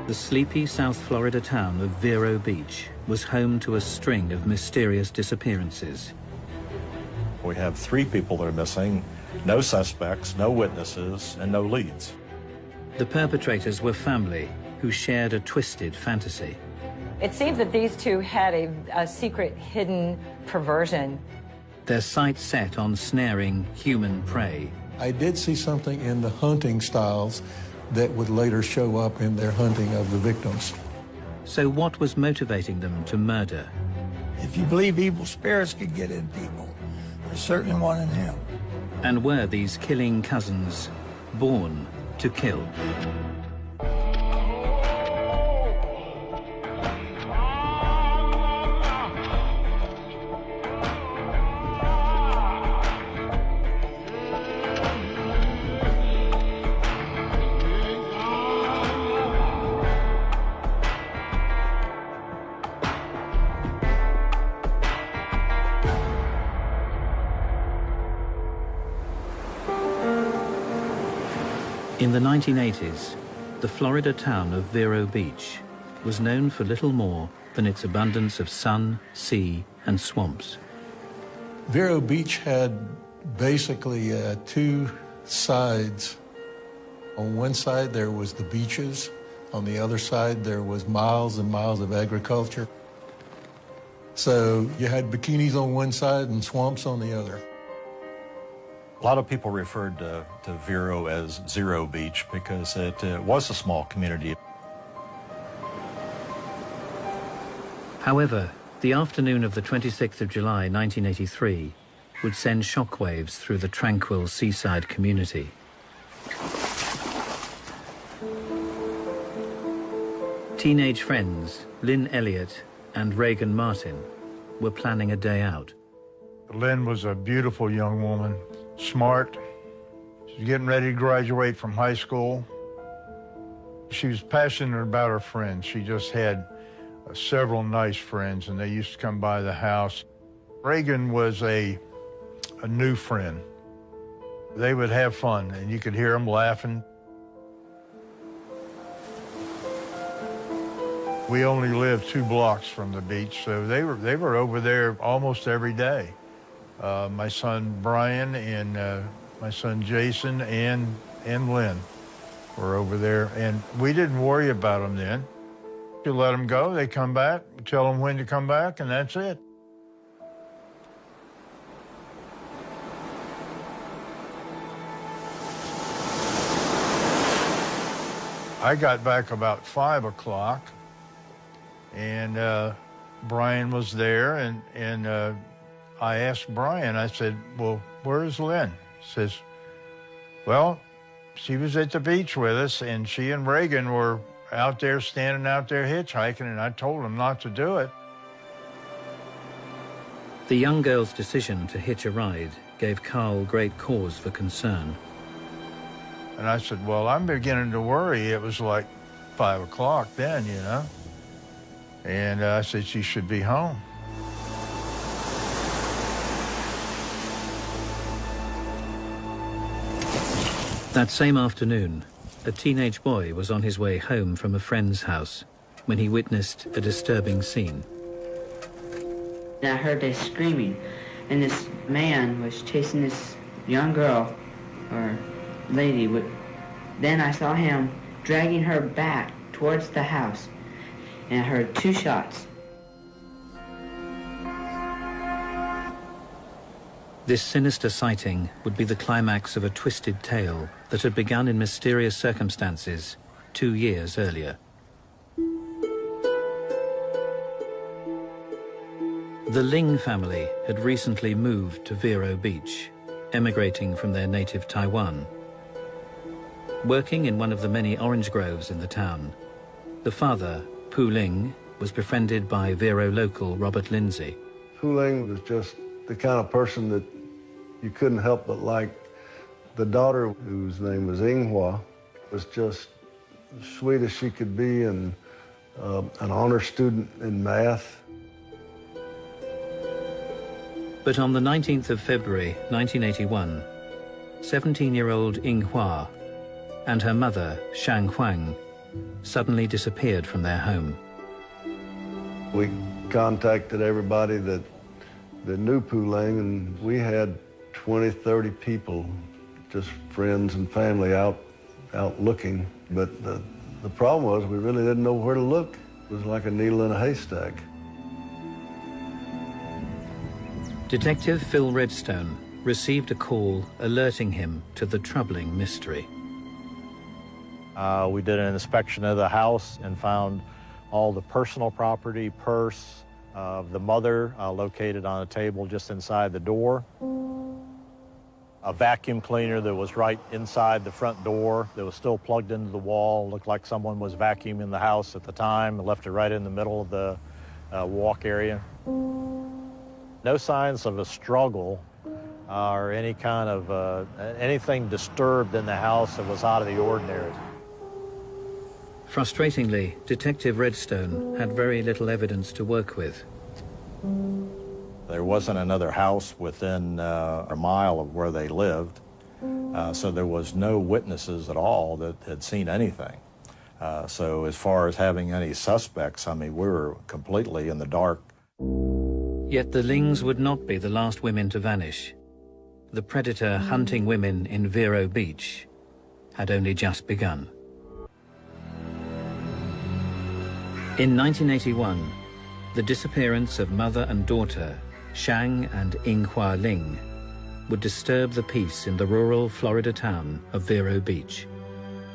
The sleepy South Florida town of Vero Beach was home to a string of mysterious disappearances. We have 3 people that are missing, no suspects, no witnesses, and no leads. The perpetrators were family who shared a twisted fantasy. It seems that these two had a secret hidden perversion. Their sights set on snaring human prey. I did see something in the hunting styles that would later show up in their hunting of the victims. So what was motivating them to murder? If you believe evil spirits could get in people, there's certainly one in him. And were these killing cousins born to kill? In the 1980s, the Florida town of Vero Beach was known for little more than its abundance of sun, sea, and swamps. Vero Beach had basically 2 sides. On one side there was the beaches, on the other side there was miles and miles of agriculture. So you had bikinis on one side and swamps on the other. A lot of people referred to Vero as Zero Beach because it was a small community. However, the afternoon of the 26th of July 1983 would send shockwaves through the tranquil seaside community. Teenage friends Lynn Elliott and Reagan Martin were planning a day out. Lynn was a beautiful young woman, smart. She was getting ready to graduate from high school. She was passionate about her friends. She just had several nice friends, and they used to come by the house. Reagan was a new friend. They would have fun, and you could hear them laughing. We only lived 2 blocks from the beach, so they were over there almost every day. My son Brian and my son Jason and Lynn were over there, and we didn't worry about them then. You let them go, they come back, tell them when to come back, and that's it. I got back about 5 o'clock, and Brian was there, and I asked Brian, I said, well, where's Lynn? He says, well, she was at the beach with us, and she and Reagan were out there, standing out there hitchhiking, and I told them not to do it. The young girl's decision to hitch a ride gave Carl great cause for concern. And I said, well, I'm beginning to worry. It was like 5 o'clock then, you know. And I said, she should be home. That same afternoon, a teenage boy was on his way home from a friend's house when he witnessed a disturbing scene. I heard this screaming, and this man was chasing this young girl, or lady. Then I saw him dragging her back towards the house, and I heard 2 shots. This sinister sighting would be the climax of a twisted tale that had begun in mysterious circumstances 2 years earlier. The Ling family had recently moved to Vero Beach, emigrating from their native Taiwan. Working in one of the many orange groves in the town, the father, Pu Ling, was befriended by Vero local Robert Lindsay. Pu Ling was just the kind of person that you couldn't help but like. The daughter, whose name was Inghua, was just as sweet as she could be, and an honor student in math. But on the 19th of February 1981, 17-year-old Inghua and her mother, Shang Huang, suddenly disappeared from their home. We contacted everybody that knew Pooling, and we had 20, 30 people, just friends and family out looking. But the problem was we really didn't know where to look. It was like a needle in a haystack. Detective Phil Redstone received a call alerting him to the troubling mystery. We did an inspection of the house and found all the personal property, purse of the mother located on a table just inside the door. A vacuum cleaner that was right inside the front door that was still plugged into the wall. Looked like someone was vacuuming the house at the time and left it right in the middle of the walk area. No signs of a struggle or any kind of anything disturbed in the house that was out of the ordinary. Frustratingly, Detective Redstone had very little evidence to work with. There wasn't another house within a mile of where they lived, so there was no witnesses at all that had seen anything. So as far as having any suspects, I mean, we were completely in the dark. Yet the Lings would not be the last women to vanish. The predator hunting women in Vero Beach had only just begun. In 1981, the disappearance of mother and daughter, Shang and Inghua Ling, would disturb the peace in the rural Florida town of Vero Beach.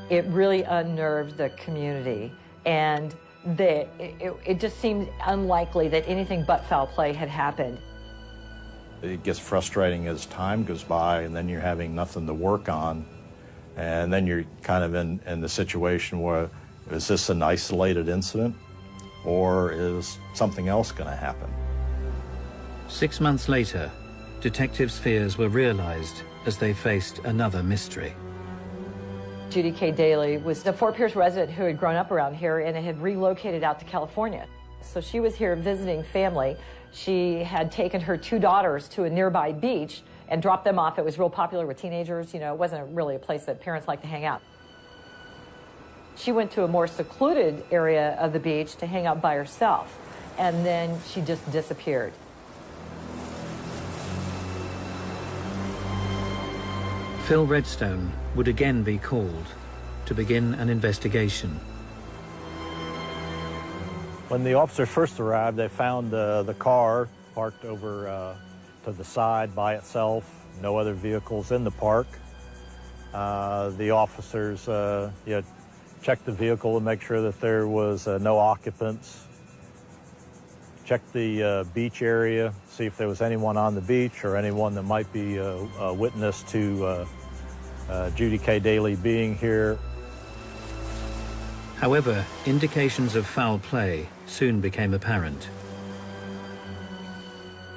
It really unnerved the community, and it just seemed unlikely that anything but foul play had happened. It gets frustrating as time goes by, and then you're having nothing to work on, and then you're kind of in the situation where, is this an isolated incident, or is something else going to happen? 6 months later, detectives' fears were realized as they faced another mystery. Judy K. Daly was a Fort Pierce resident who had grown up around here and had relocated out to California. So she was here visiting family. She had taken her 2 daughters to a nearby beach and dropped them off. It was real popular with teenagers. You know, it wasn't really a place that parents like to hang out. She went to a more secluded area of the beach to hang out by herself, and then she just disappeared. Phil Redstone would again be called to begin an investigation. When the officers first arrived, they found the car parked over to the side by itself, no other vehicles in the park. The officers checked the vehicle to make sure that there was no occupants. Checked the beach area, see if there was anyone on the beach or anyone that might be a witness to Judy K. Daly being here. However, indications of foul play soon became apparent.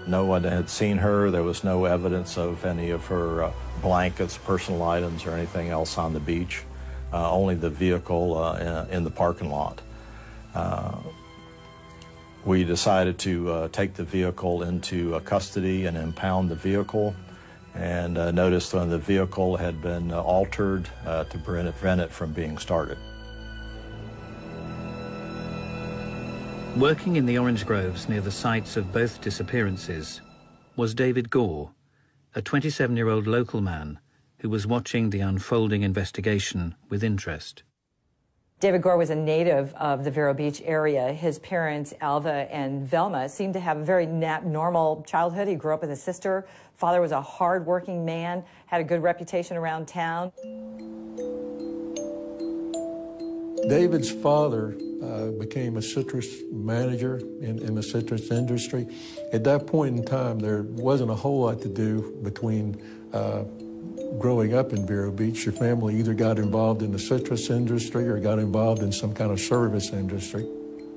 No one had seen her. There was no evidence of any of her blankets, personal items, or anything else on the beach. Only the vehicle in the parking lot. We decided to take the vehicle into custody and impound the vehicle, and noticed when the vehicle had been altered to prevent it from being started. Working in the orange groves near the sites of both disappearances was David Gore, a 27-year-old local man who was watching the unfolding investigation with interest. David Gore was a native of the Vero Beach area. His parents, Alva and Velma, seemed to have a very normal childhood. He grew up with a sister. Father was a hard-working man, had a good reputation around town. David's father became a citrus manager in the citrus industry. At that point in time, there wasn't a whole lot to do between growing up in Vero Beach. Your family either got involved in the citrus industry or got involved in some kind of service industry.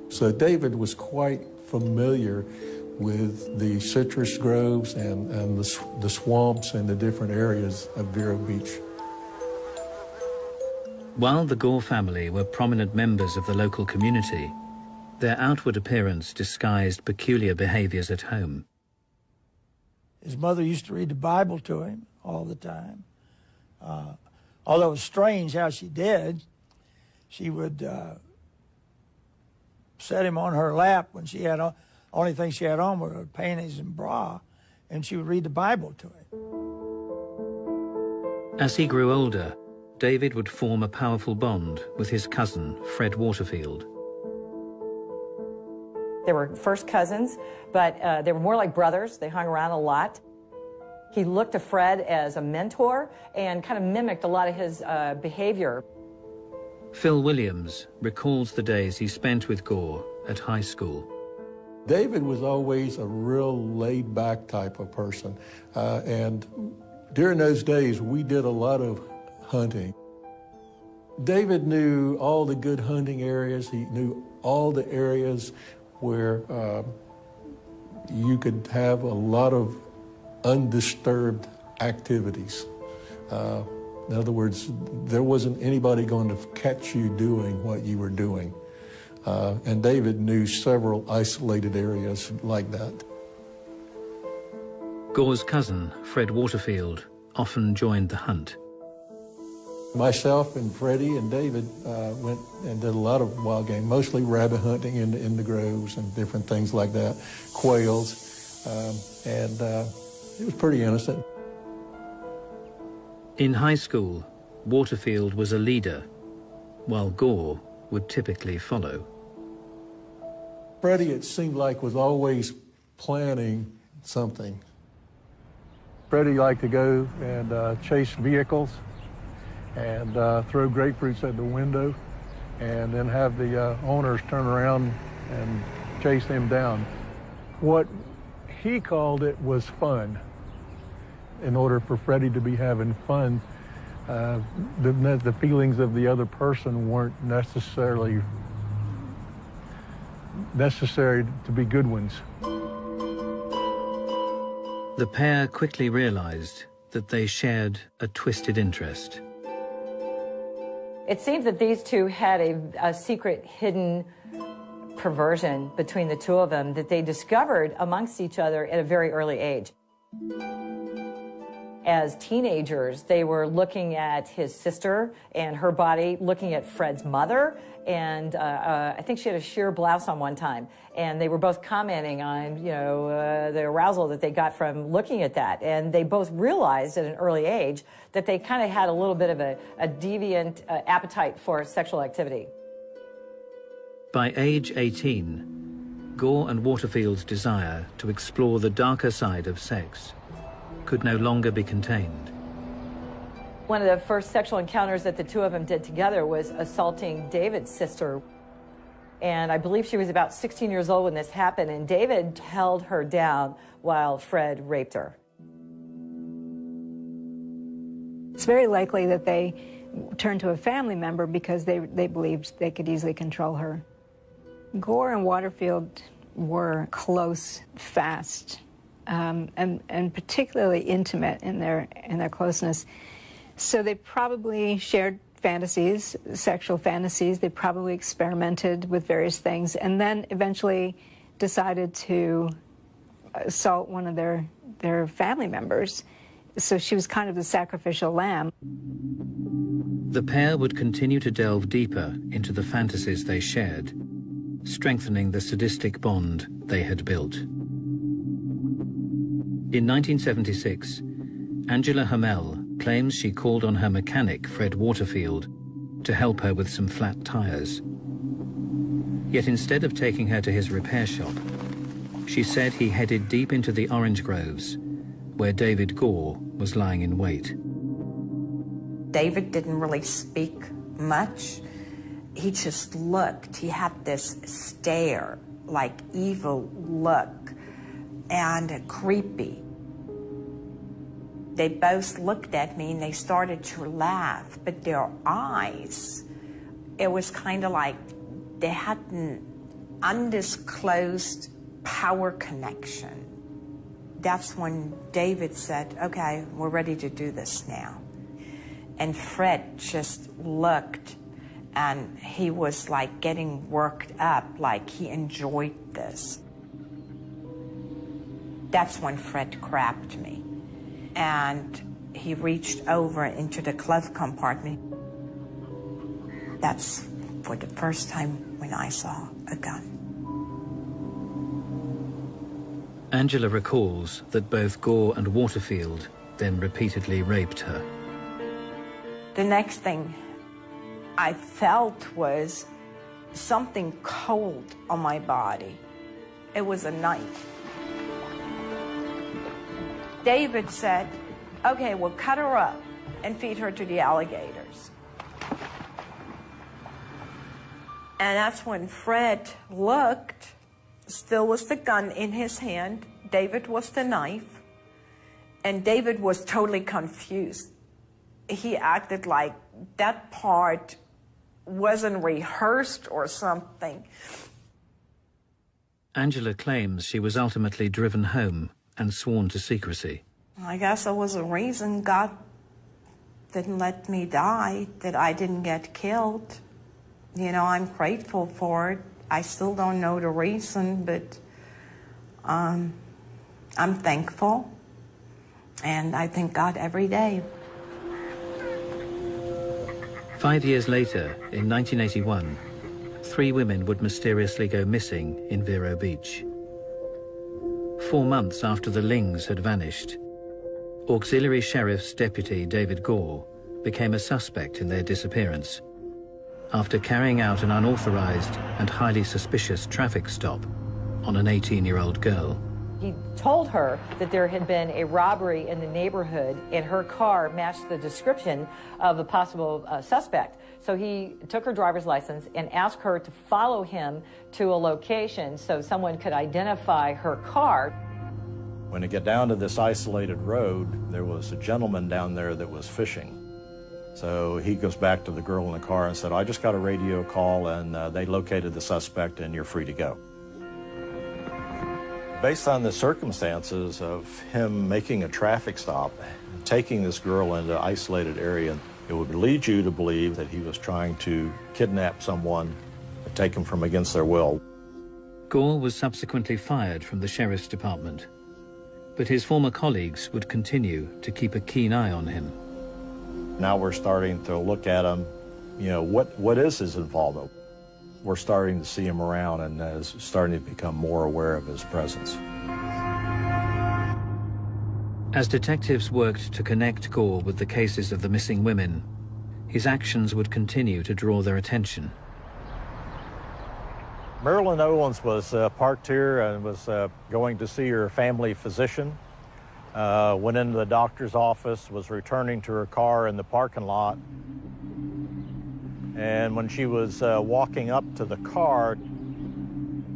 So David was quite familiar with the citrus groves and the swamps and the different areas of Vero Beach. While the Gore family were prominent members of the local community, their outward appearance disguised peculiar behaviors at home. His mother used to read the Bible to him all the time. Although it was strange how she did, She would set him on her lap when she had only thing she had on were her panties and bra, and she would read the Bible to him. As he grew older, David would form a powerful bond with his cousin, Fred Waterfield. They were first cousins, but they were more like brothers. They hung around a lot. He looked to Fred as a mentor and kind of mimicked a lot of his behavior. Phil Williams recalls the days he spent with Gore at high school. David was always a real laid-back type of person. And during those days, we did a lot of hunting. David knew all the good hunting areas. He knew all the areas where you could have a lot of undisturbed activities. In other words, there wasn't anybody going to catch you doing what you were doing. And David knew several isolated areas like that. Gore's cousin, Fred Waterfield, often joined the hunt. Myself and Freddie and David went and did a lot of wild game, mostly rabbit hunting in the groves and different things like that, quails, and it was pretty innocent. In high school, Waterfield was a leader, while Gore would typically follow. Freddie, it seemed like, was always planning something. Freddie liked to go and chase vehicles and throw grapefruits at the window and then have the owners turn around and chase them down. What he called it was fun. In order for Freddie to be having fun, the feelings of the other person weren't necessary to be good ones. The pair quickly realized that they shared a twisted interest. It seems that these two had a secret hidden perversion between the two of them that they discovered amongst each other at a very early age. As teenagers, they were looking at his sister and her body, looking at Fred's mother, and I think she had a sheer blouse on one time, and they were both commenting on, you know, the arousal that they got from looking at that, and they both realized at an early age that they kind of had a little bit of a deviant appetite for sexual activity. By age 18, Gore and Waterfield's desire to explore the darker side of sex could no longer be contained. One of the first sexual encounters that the two of them did together was assaulting David's sister. And I believe she was about 16 years old when this happened, and David held her down while Fred raped her. It's very likely that they turned to a family member because they believed they could easily control her. Gore and Waterfield were close, fast, and particularly intimate in their closeness. So they probably shared fantasies, sexual fantasies. They probably experimented with various things and then eventually decided to assault one of their family members. So she was kind of the sacrificial lamb. The pair would continue to delve deeper into the fantasies they shared, strengthening the sadistic bond they had built. In 1976, Angela Hamel claims she called on her mechanic, Fred Waterfield, to help her with some flat tires. Yet instead of taking her to his repair shop, she said he headed deep into the orange groves, where David Gore was lying in wait. David didn't really speak much. He just looked. He had this stare, like evil look, and creepy. They both looked at me and they started to laugh, but their eyes, it was kind of like they had an undisclosed power connection. That's when David said, okay, we're ready to do this now. And Fred just looked, and he was like getting worked up, like he enjoyed this. That's when Fred grabbed me. And he reached over into the glove compartment. That's for the first time when I saw a gun. Angela recalls that both Gore and Waterfield then repeatedly raped her. The next thing I felt was something cold on my body. It was a knife. David said, okay, we'll cut her up and feed her to the alligators. And that's when Fred looked, still was the gun in his hand, David was the knife, and David was totally confused. He acted like that part wasn't rehearsed or something. Angela claims she was ultimately driven home and sworn to secrecy. I guess there was a reason God didn't let me die, that I didn't get killed. You know, I'm grateful for it. I still don't know the reason, but I'm thankful, and I thank God every day. 5 years later, in 1981, 3 women would mysteriously go missing in Vero Beach. 4 months after the Lings had vanished, Auxiliary Sheriff's Deputy David Gore became a suspect in their disappearance after carrying out an unauthorized and highly suspicious traffic stop on an 18-year-old girl. He told her that there had been a robbery in the neighborhood and her car matched the description of a possible suspect. So he took her driver's license and asked her to follow him to a location so someone could identify her car. When it got down to this isolated road, there was a gentleman down there that was fishing. So he goes back to the girl in the car and said, I just got a radio call and they located the suspect and you're free to go. Based on the circumstances of him making a traffic stop, taking this girl into an isolated area, it would lead you to believe that he was trying to kidnap someone and take them from against their will. Gore was subsequently fired from the sheriff's department, but his former colleagues would continue to keep a keen eye on him. Now we're starting to look at him, you know, what is his involvement? We're starting to see him around and is starting to become more aware of his presence. As detectives worked to connect Gore with the cases of the missing women, his actions would continue to draw their attention. Marilyn Owens was parked here and was going to see her family physician. Went into the doctor's office, was returning to her car in the parking lot. And when she was walking up to the car,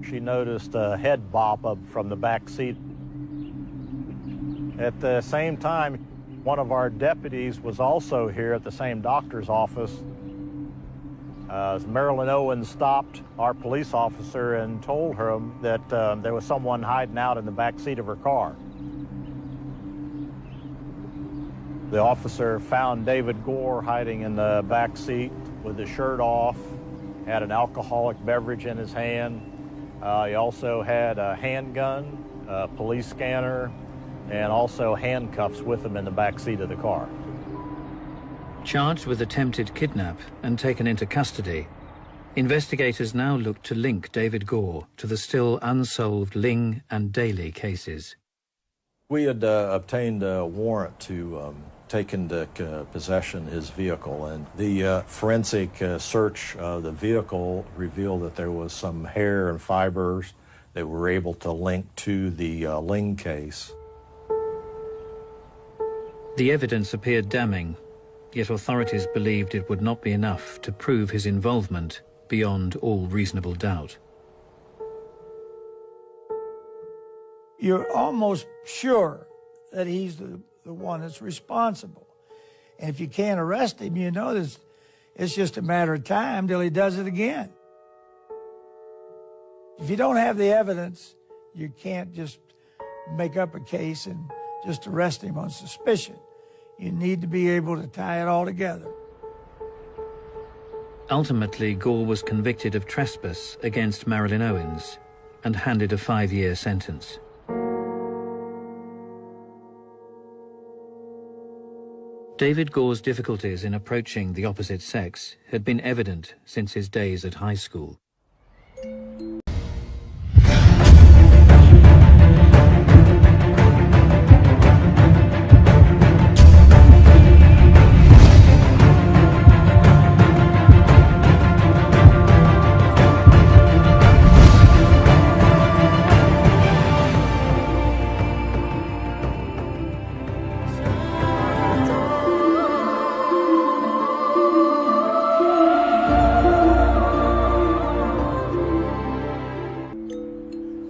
she noticed a head bop up from the back seat. At the same time, one of our deputies was also here at the same doctor's office. Marilyn Owens stopped our police officer and told her that there was someone hiding out in the back seat of her car. The officer found David Gore hiding in the back seat with his shirt off, had an alcoholic beverage in his hand. He also had a handgun, a police scanner, and also handcuffs with him in the back seat of the car. Charged with attempted kidnap and taken into custody, investigators now look to link David Gore to the still unsolved Ling and Daly cases. We had obtained a warrant to take into possession his vehicle, and the forensic search of the vehicle revealed that there was some hair and fibers that were able to link to the Ling case. The evidence appeared damning, yet authorities believed it would not be enough to prove his involvement beyond all reasonable doubt. You're almost sure that he's the one that's responsible. And if you can't arrest him, you know this, it's just a matter of time till he does it again. If you don't have the evidence, you can't just make up a case and just arrest him on suspicion. You need to be able to tie it all together. Ultimately, Gore was convicted of trespass against Marilyn Owens and handed a 5-year sentence. David Gore's difficulties in approaching the opposite sex had been evident since his days at high school.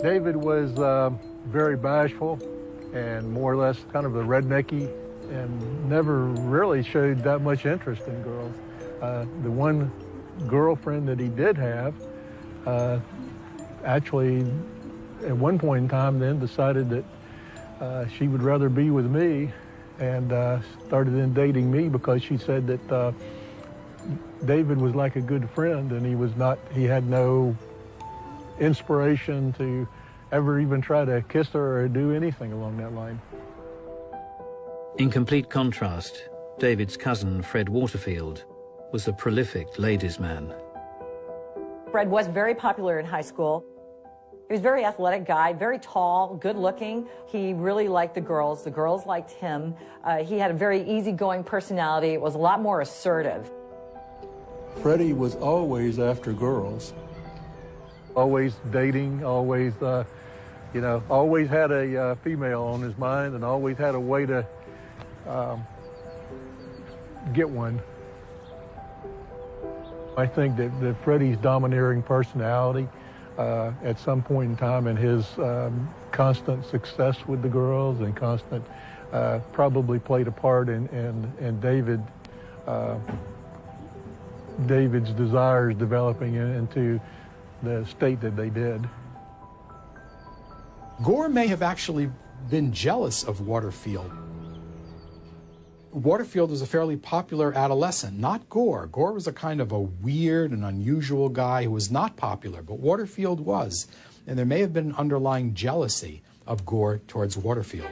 David was very bashful and more or less kind of a rednecky and never really showed that much interest in girls. The one girlfriend that he did have actually at one point in time then decided that she would rather be with me and started then dating me because she said that David was like a good friend and he had no inspiration to ever even try to kiss her or do anything along that line. In complete contrast, David's cousin, Fred Waterfield, was a prolific ladies' man. Fred was very popular in high school. He was a very athletic guy, very tall, good looking. He really liked the girls liked him. He had a very easygoing personality. It was a lot more assertive. Freddie was always after girls. Always dating, always, always had a female on his mind and always had a way to get one. I think that Freddie's domineering personality at some point in time and his constant success with the girls and constant probably played a part in David's desires developing into the state that they did. Gore may have actually been jealous of Waterfield. Waterfield was a fairly popular adolescent, not Gore. Gore was a kind of a weird and unusual guy who was not popular, but Waterfield was. And there may have been underlying jealousy of Gore towards Waterfield.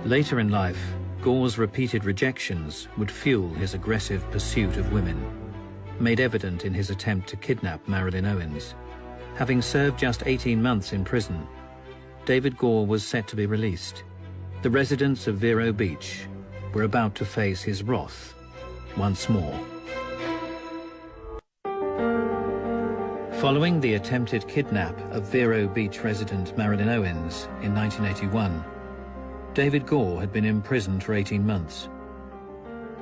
Later in life, Gore's repeated rejections would fuel his aggressive pursuit of women, made evident in his attempt to kidnap Marilyn Owens. Having served just 18 months in prison, David Gore was set to be released. The residents of Vero Beach were about to face his wrath once more. Following the attempted kidnap of Vero Beach resident Marilyn Owens in 1981, David Gore had been imprisoned for 18 months.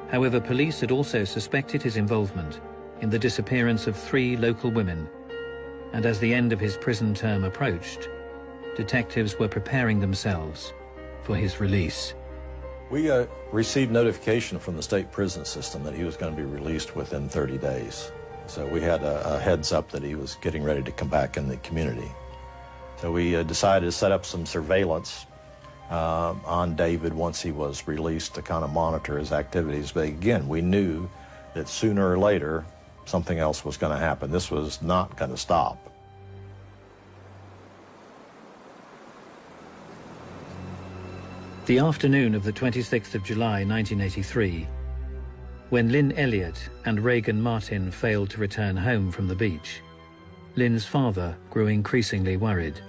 However, police had also suspected his involvement in the disappearance of 3 local women, and as the end of his prison term approached, detectives were preparing themselves for his release. We received notification from the state prison system that he was going to be released within 30 days. So we had a heads up that he was getting ready to come back in the community. So we decided to set up some surveillance on David once he was released to kind of monitor his activities. But again, we knew that sooner or later something else was going to happen. This was not going to stop. The afternoon of the 26th of July 1983, when Lynn Elliott and Reagan Martin failed to return home from the beach, Lynn's father grew increasingly worried.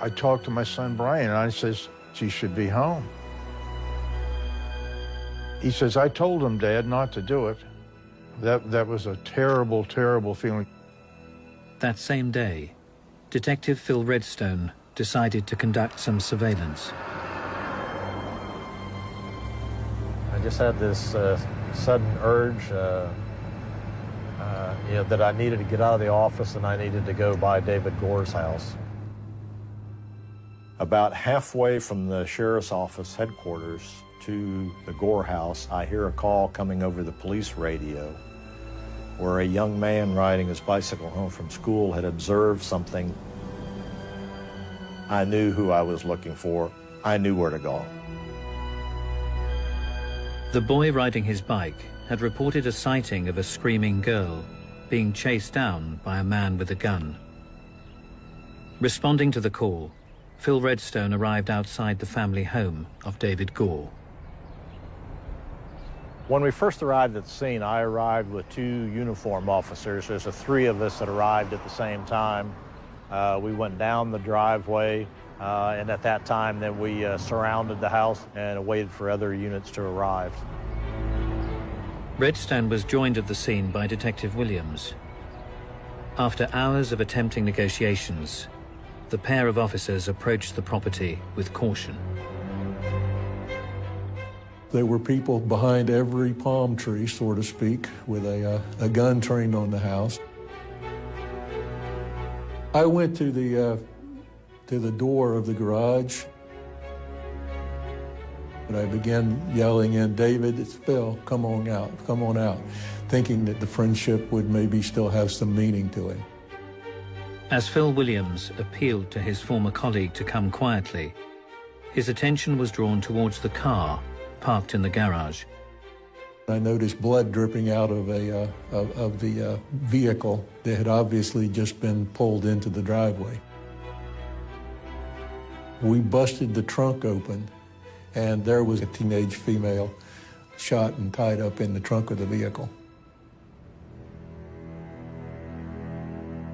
I talked to my son Brian and I says, she should be home. He says, I told him, Dad, not to do it. That was a terrible, terrible feeling. That same day, Detective Phil Redstone decided to conduct some surveillance. I just had this sudden urge that I needed to get out of the office and I needed to go by David Gore's house. About halfway from the sheriff's office headquarters to the Gore house, I hear a call coming over the police radio where a young man riding his bicycle home from school had observed something. I knew who I was looking for. I knew where to go. The boy riding his bike had reported a sighting of a screaming girl being chased down by a man with a gun. Responding to the call, Phil Redstone arrived outside the family home of David Gore. When we first arrived at the scene, I arrived with 2 uniformed officers. There's 3 of us that arrived at the same time. We went down the driveway, and at that time, then we surrounded the house and waited for other units to arrive. Redstone was joined at the scene by Detective Williams. After hours of attempting negotiations, the pair of officers approached the property with caution. There were people behind every palm tree, so to speak, with a gun trained on the house. I went to the door of the garage, and I began yelling in, "David, it's Phil, come on out," thinking that the friendship would maybe still have some meaning to it. As Phil Williams appealed to his former colleague to come quietly, his attention was drawn towards the car parked in the garage. I noticed blood dripping out of the vehicle that had obviously just been pulled into the driveway. We busted the trunk open, and there was a teenage female shot and tied up in the trunk of the vehicle.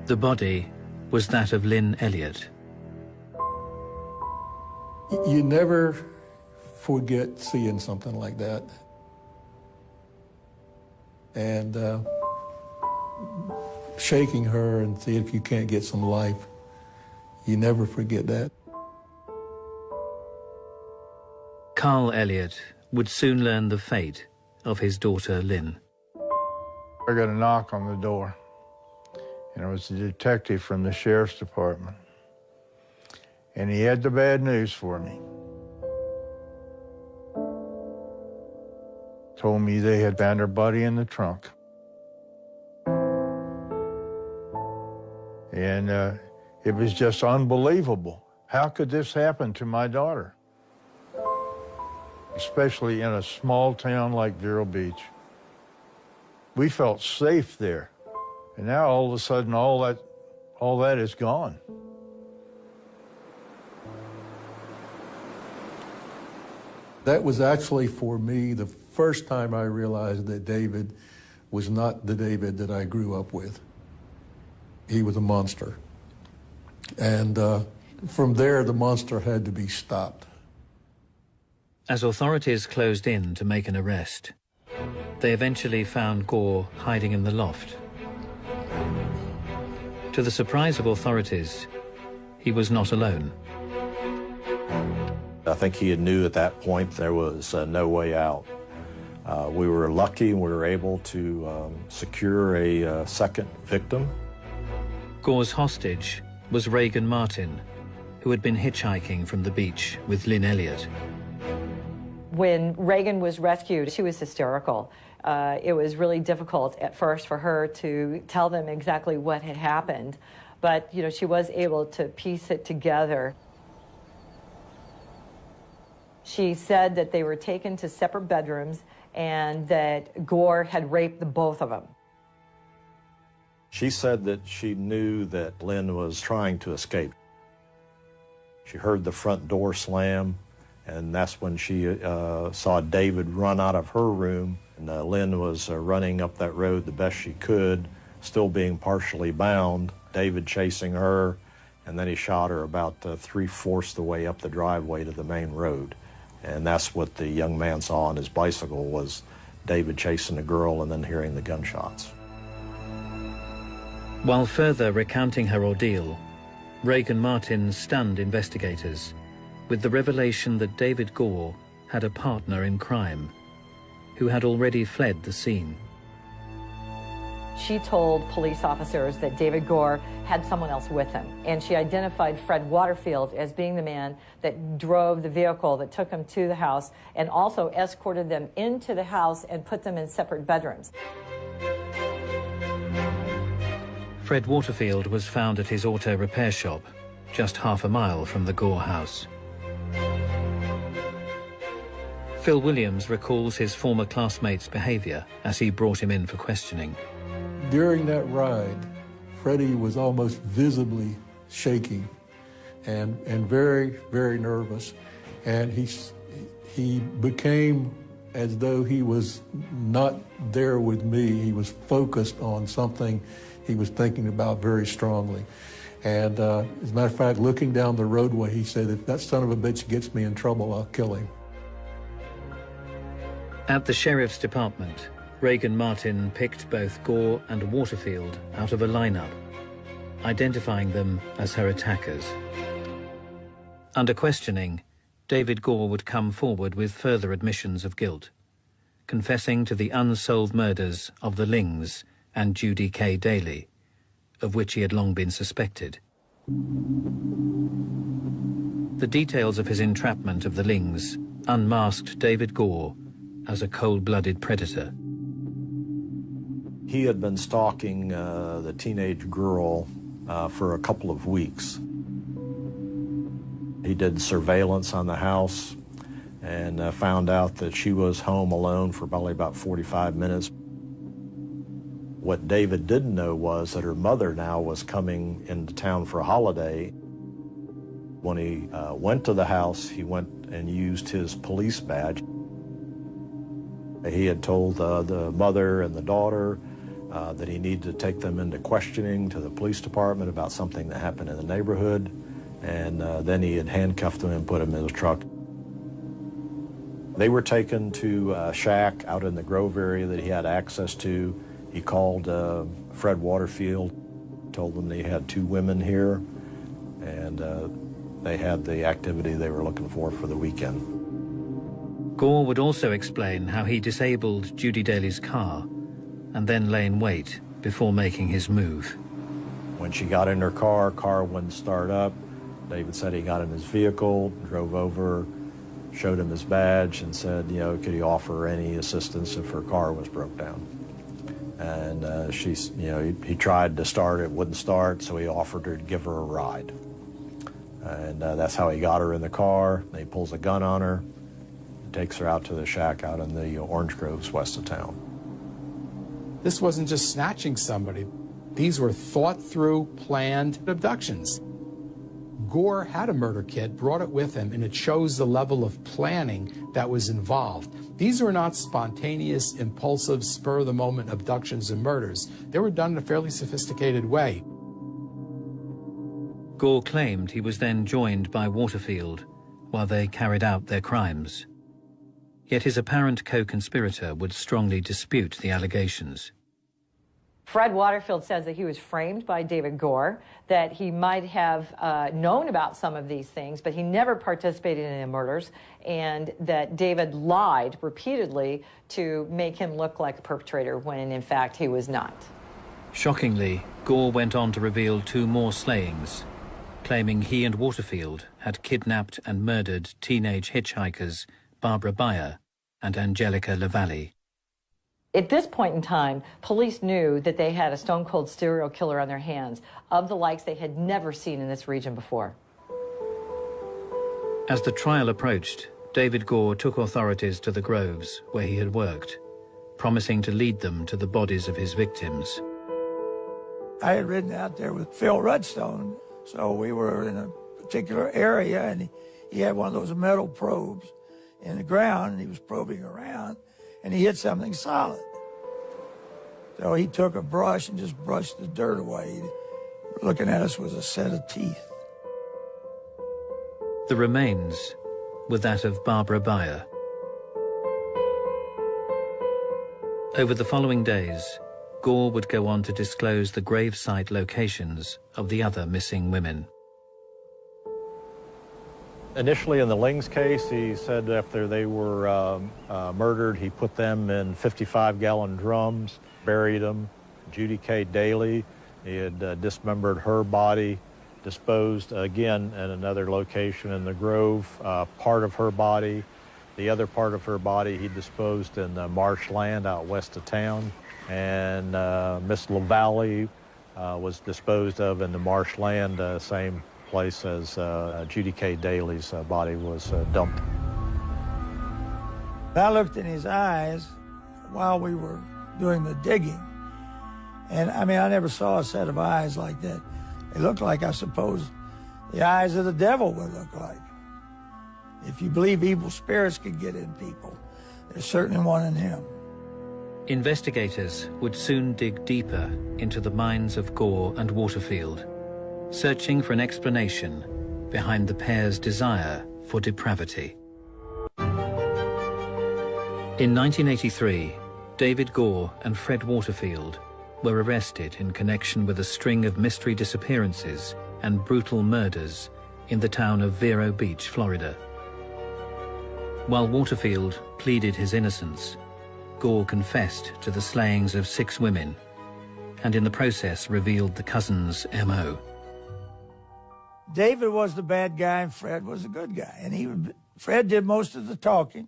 The body was that of Lynn Elliott. You never forget seeing something like that. And shaking her and see if you can't get some life. You never forget that. Carl Elliott would soon learn the fate of his daughter, Lynn. I got a knock on the door, and it was a detective from the sheriff's department. And he had the bad news for me. Told me they had found her body in the trunk. And it was just unbelievable. How could this happen to my daughter? Especially in a small town like Vero Beach. We felt safe there. And now all of a sudden all that is gone. That was actually, for me, the first time I realized that David was not the David that I grew up with. He was a monster. And from there, the monster had to be stopped. As authorities closed in to make an arrest, they eventually found Gore hiding in the loft. To the surprise of authorities, he was not alone. I think he knew at that point there was no way out. We were lucky and we were able to secure a second victim. Gore's hostage was Reagan Martin, who had been hitchhiking from the beach with Lynn Elliott. When Reagan was rescued, she was hysterical. It was really difficult at first for her to tell them exactly what had happened, but she was able to piece it together. She said that they were taken to separate bedrooms and that Gore had raped the both of them. She said that she knew that Lynn was trying to escape. She heard the front door slam, and that's when she saw David run out of her room. And Lynn was running up that road the best she could, still being partially bound. David chasing her, and then he shot her about 3/4 the way up the driveway to the main road. And that's what the young man saw on his bicycle, was David chasing the girl and then hearing the gunshots. While further recounting her ordeal, Reagan Martin stunned investigators with the revelation that David Gore had a partner in crime who had already fled the scene. She told police officers that David Gore had someone else with him, and she identified Fred Waterfield as being the man that drove the vehicle that took him to the house and also escorted them into the house and put them in separate bedrooms. Fred Waterfield was found at his auto repair shop, just half a mile from the Gore house. Phil Williams recalls his former classmate's behavior as he brought him in for questioning. During that ride, Freddie was almost visibly shaking and very, very nervous. And he became as though he was not there with me. He was focused on something he was thinking about very strongly. And as a matter of fact, looking down the roadway, he said, if that son of a bitch gets me in trouble, I'll kill him. At the sheriff's department, Reagan Martin picked both Gore and Waterfield out of a lineup, identifying them as her attackers. Under questioning, David Gore would come forward with further admissions of guilt, confessing to the unsolved murders of the Lings and Judy K. Daly, of which he had long been suspected. The details of his entrapment of the Lings unmasked David Gore as a cold-blooded predator. He had been stalking the teenage girl for a couple of weeks. He did surveillance on the house and found out that she was home alone for probably about 45 minutes. What David didn't know was that her mother now was coming into town for a holiday. When he went to the house, he went and used his police badge. He had told the mother and the daughter that he needed to take them into questioning to the police department about something that happened in the neighborhood, and then he had handcuffed them and put them in his truck. They were taken to a shack out in the Grove area that he had access to. He called Fred Waterfield, told them they had 2 women here, and they had the activity they were looking for the weekend. Gore would also explain how he disabled Judy Daly's car and then lay in wait before making his move. When she got in her car wouldn't start up. David said he got in his vehicle, drove over, showed him his badge, and said, you know, could he offer any assistance if her car was broke down? And he tried to start, it wouldn't start, so he offered her to give her a ride. And that's how he got her in the car. He pulls a gun on her, takes her out to the shack out in the Orange Groves west of town. This wasn't just snatching somebody. These were thought-through, planned abductions. Gore had a murder kit, brought it with him, and it shows the level of planning that was involved. These were not spontaneous, impulsive, spur-of-the-moment abductions and murders. They were done in a fairly sophisticated way. Gore claimed he was then joined by Waterfield while they carried out their crimes. Yet his apparent co-conspirator would strongly dispute the allegations. Fred Waterfield says that he was framed by David Gore, that he might have known about some of these things, but he never participated in the murders, and that David lied repeatedly to make him look like a perpetrator when, in fact, he was not. Shockingly, Gore went on to reveal 2 more slayings, claiming he and Waterfield had kidnapped and murdered teenage hitchhikers Barbara Bayer and Angelica LaValle. At this point in time, police knew that they had a stone-cold serial killer on their hands, of the likes they had never seen in this region before. As the trial approached, David Gore took authorities to the Groves where he had worked, promising to lead them to the bodies of his victims. I had ridden out there with Phil Rudstone, so we were in a particular area, and he had one of those metal probes in the ground, and he was probing around, and he hit something solid. So he took a brush and just brushed the dirt away. Looking at us was a set of teeth. The remains were that of Barbara Bayer. Over the following days, Gore would go on to disclose the gravesite locations of the other missing women. Initially in the Lings case, he said after they were murdered, he put them in 55-gallon drums, buried them. Judy K. Daly, he had dismembered her body, disposed again in another location in the Grove, part of her body. The other part of her body he disposed in the marshland out west of town. And Miss LaValle was disposed of in the marshland, same place as Judy K. Daly's body was dumped. I looked in his eyes while we were doing the digging, and I mean, I never saw a set of eyes like that. They looked like, I suppose, the eyes of the devil would look like. If you believe evil spirits could get in people, there's certainly one in him. Investigators would soon dig deeper into the minds of Gore and Waterfield, searching for an explanation behind the pair's desire for depravity. In 1983, David Gore and Fred Waterfield were arrested in connection with a string of mystery disappearances and brutal murders in the town of Vero Beach, Florida. While Waterfield pleaded his innocence, Gore confessed to the slayings of 6 women, and in the process revealed the cousins' M.O. David was the bad guy and Fred was the good guy. And Fred did most of the talking,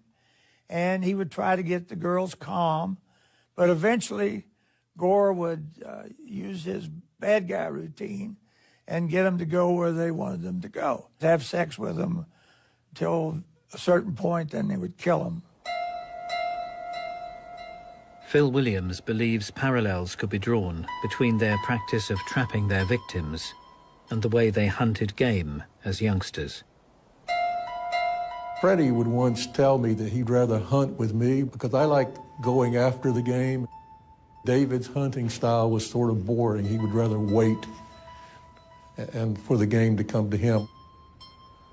and he would try to get the girls calm. But eventually, Gore would use his bad guy routine and get them to go where they wanted them to go. Have sex with them till a certain point, then they would kill them. Phil Williams believes parallels could be drawn between their practice of trapping their victims and the way they hunted game as youngsters. Freddie would once tell me that he'd rather hunt with me because I liked going after the game. David's hunting style was sort of boring. He would rather wait and for the game to come to him.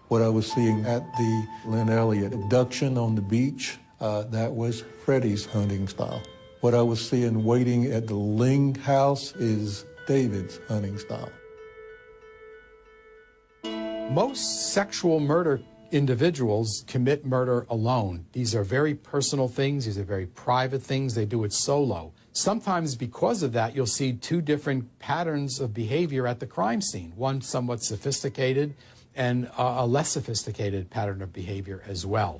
What I was seeing at the Lynn Elliott abduction on the beach, that was Freddie's hunting style. What I was seeing waiting at the Ling house is David's hunting style. Most sexual murder individuals commit murder alone. These are very personal things. These are very private things. They do it solo. Sometimes because of that, you'll see 2 different patterns of behavior at the crime scene. One somewhat sophisticated and a less sophisticated pattern of behavior as well.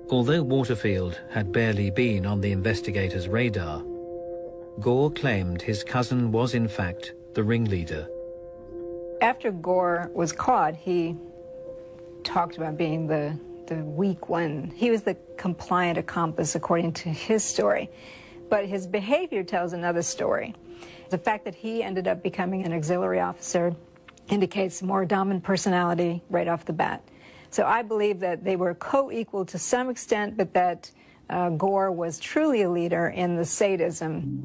Although Waterfield had barely been on the investigators' radar, Gore claimed his cousin was in fact the ringleader. After Gore was caught, he talked about being the weak one. He was the compliant accomplice, according to his story. But his behavior tells another story. The fact that he ended up becoming an auxiliary officer indicates more dominant personality right off the bat. So I believe that they were co-equal to some extent, but that Gore was truly a leader in the sadism.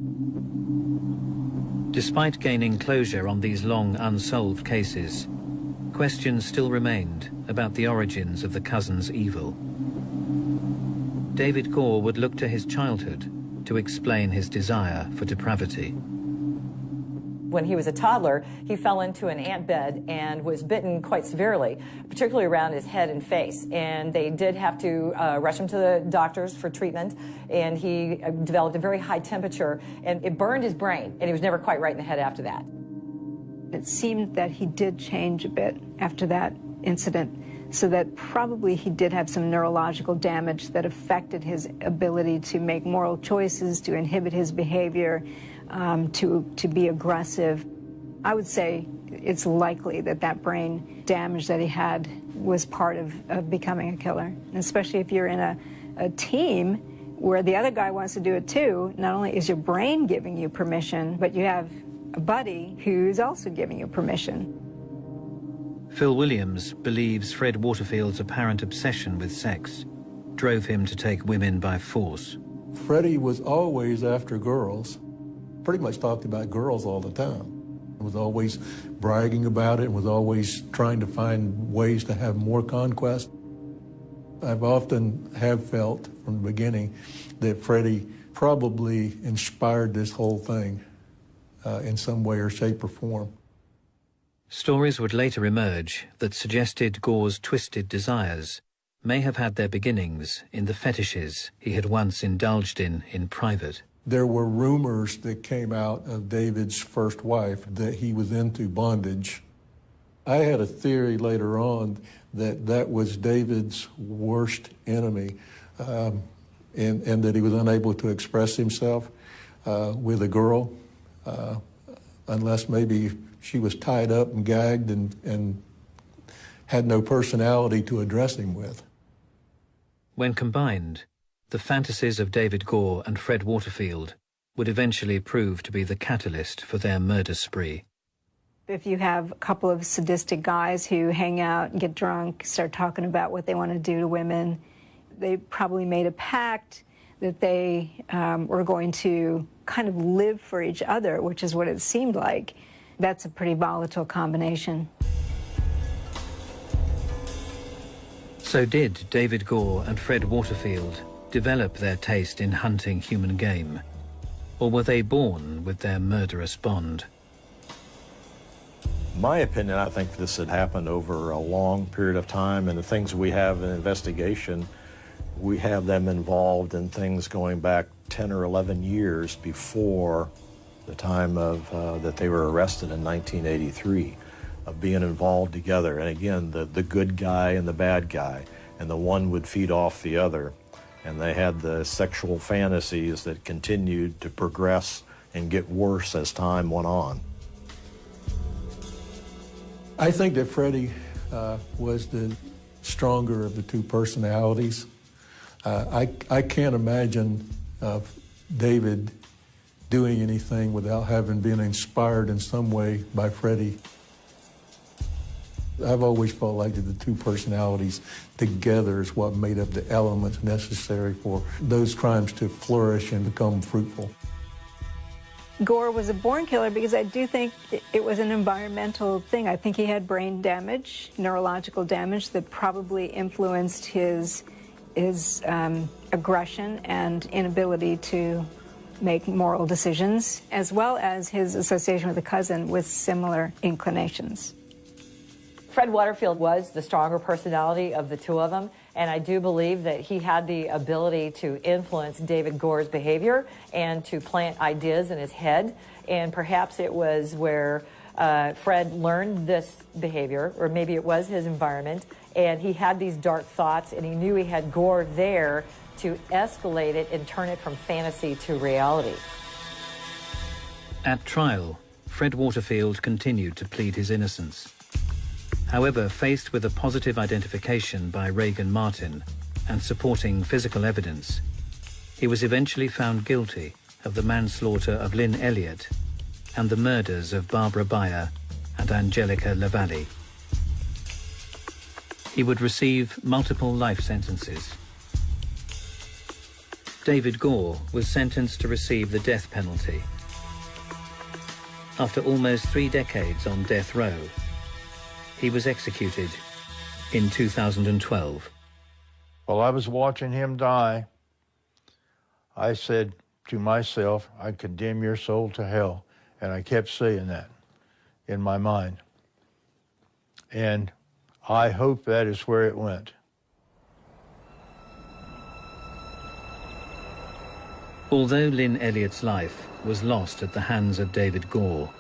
Despite gaining closure on these long unsolved cases, questions still remained about the origins of the cousins' evil. David Gore would look to his childhood to explain his desire for depravity. When he was a toddler, he fell into an ant bed and was bitten quite severely, particularly around his head and face. And they did have to rush him to the doctors for treatment. And he developed a very high temperature, and it burned his brain. And he was never quite right in the head after that. It seemed that he did change a bit after that incident, so that probably he did have some neurological damage that affected his ability to make moral choices, to inhibit his behavior, to be aggressive. I would say it's likely that that brain damage that he had was part of becoming a killer. And especially if you're in a team where the other guy wants to do it too, not only is your brain giving you permission, but you have a buddy who's also giving you permission. Phil Williams believes Fred Waterfield's apparent obsession with sex drove him to take women by force. Freddie was always after girls. Pretty much talked about girls all the time. Was always bragging about it and was always trying to find ways to have more conquest. I've often have felt from the beginning that Freddie probably inspired this whole thing in some way or shape or form. Stories would later emerge that suggested Gore's twisted desires may have had their beginnings in the fetishes he had once indulged in private. There were rumors that came out of David's first wife that he was into bondage. I had a theory later on that that was David's worst enemy, and that he was unable to express himself with a girl unless maybe she was tied up and gagged and had no personality to address him with. When combined, the fantasies of David Gore and Fred Waterfield would eventually prove to be the catalyst for their murder spree. If you have a couple of sadistic guys who hang out and get drunk, start talking about what they want to do to women, they probably made a pact that they were going to kind of live for each other, which is what it seemed like. That's a pretty volatile combination. So did David Gore and Fred Waterfield develop their taste in hunting human game? Or were they born with their murderous bond? In my opinion, I think this had happened over a long period of time, and the things we have in investigation, we have them involved in things going back 10 or 11 years before the time of that they were arrested in 1983, of being involved together. And again, the good guy and the bad guy, and the one would feed off the other. And they had the sexual fantasies that continued to progress and get worse as time went on. I think that Freddie was the stronger of the two personalities. I can't imagine David doing anything without having been inspired in some way by Freddie. I've always felt like that the two personalities together is what made up the elements necessary for those crimes to flourish and become fruitful. Gore was a born killer because I do think it was an environmental thing. I think he had brain damage, neurological damage, that probably influenced his aggression and inability to make moral decisions, as well as his association with a cousin with similar inclinations. Fred Waterfield was the stronger personality of the two of them, and I do believe that he had the ability to influence David Gore's behavior and to plant ideas in his head. And perhaps it was where Fred learned this behavior, or maybe it was his environment, and he had these dark thoughts, and he knew he had Gore there to escalate it and turn it from fantasy to reality. At trial, Fred Waterfield continued to plead his innocence. However, faced with a positive identification by Reagan Martin and supporting physical evidence, he was eventually found guilty of the manslaughter of Lynn Elliott and the murders of Barbara Bayer and Angelica Lavallee. He would receive multiple life sentences. David Gore was sentenced to receive the death penalty. After almost 3 decades on death row, he was executed in 2012. While I was watching him die, I said to myself, I condemn your soul to hell. And I kept saying that in my mind. And I hope that is where it went. Although Lynn Elliott's life was lost at the hands of David Gore,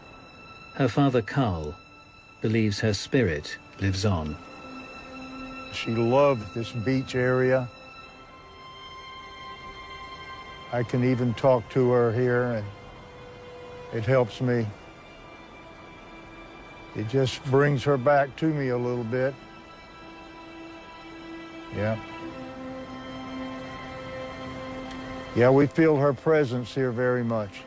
her father Carl believes her spirit lives on. She loved this beach area. I can even talk to her here, and it helps me. It just brings her back to me a little bit. Yeah. Yeah, we feel her presence here very much.